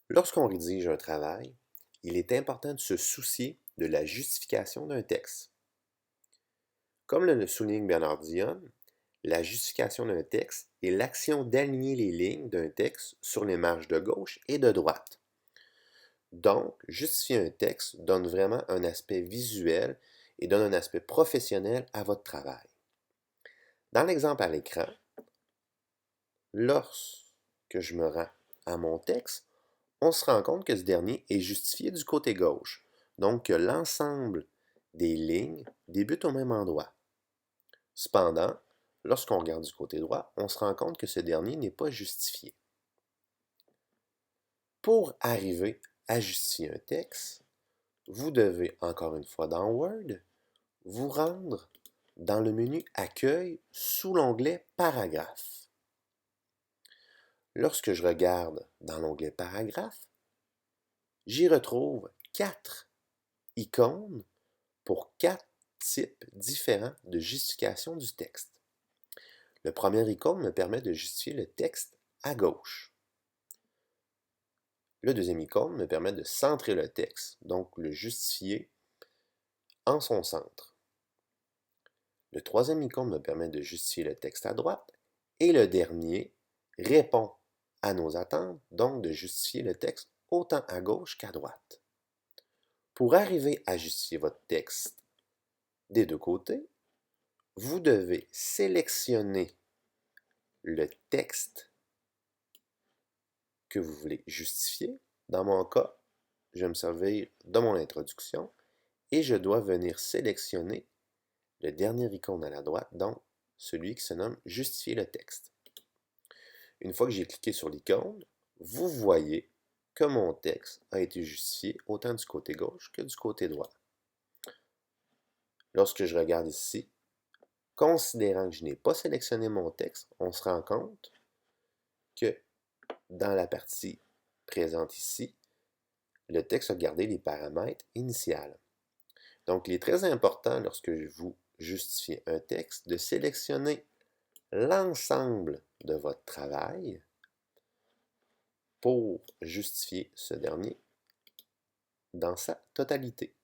Lorsqu'on rédige un travail, il est important de se soucier de la justification d'un texte. Comme le souligne Bernard Dionne, la justification d'un texte est l'action d'aligner les lignes d'un texte sur les marges de gauche et de droite. Donc, justifier un texte donne vraiment un aspect visuel et donne un aspect professionnel à votre travail. Dans l'exemple à l'écran, lorsque je me rends à mon texte, on se rend compte que ce dernier est justifié du côté gauche, donc que l'ensemble des lignes débute au même endroit. Cependant, lorsqu'on regarde du côté droit, on se rend compte que ce dernier n'est pas justifié. Pour arriver à justifier un texte, vous devez, encore une fois dans Word, vous rendre dans le menu Accueil sous l'onglet Paragraphe. Lorsque je regarde dans l'onglet Paragraphe, j'y retrouve 4 icônes pour 4 types différents de justification du texte. Le premier icône me permet de justifier le texte à gauche. Le deuxième icône me permet de centrer le texte, donc le justifier en son centre. Le troisième icône me permet de justifier le texte à droite. Et le dernier répond à nos attentes, donc de justifier le texte autant à gauche qu'à droite. Pour arriver à justifier votre texte des deux côtés, vous devez sélectionner le texte que vous voulez justifier. Dans mon cas, je vais me servir de mon introduction et je dois venir sélectionner le dernier icône à la droite, donc celui qui se nomme Justifier le texte. Une fois que j'ai cliqué sur l'icône, vous voyez que mon texte a été justifié autant du côté gauche que du côté droit. Lorsque je regarde ici, considérant que je n'ai pas sélectionné mon texte, on se rend compte que dans la partie présente ici, le texte a gardé les paramètres initiaux. Donc, il est très important lorsque vous justifiez un texte de sélectionner l'ensemble de votre travail pour justifier ce dernier dans sa totalité.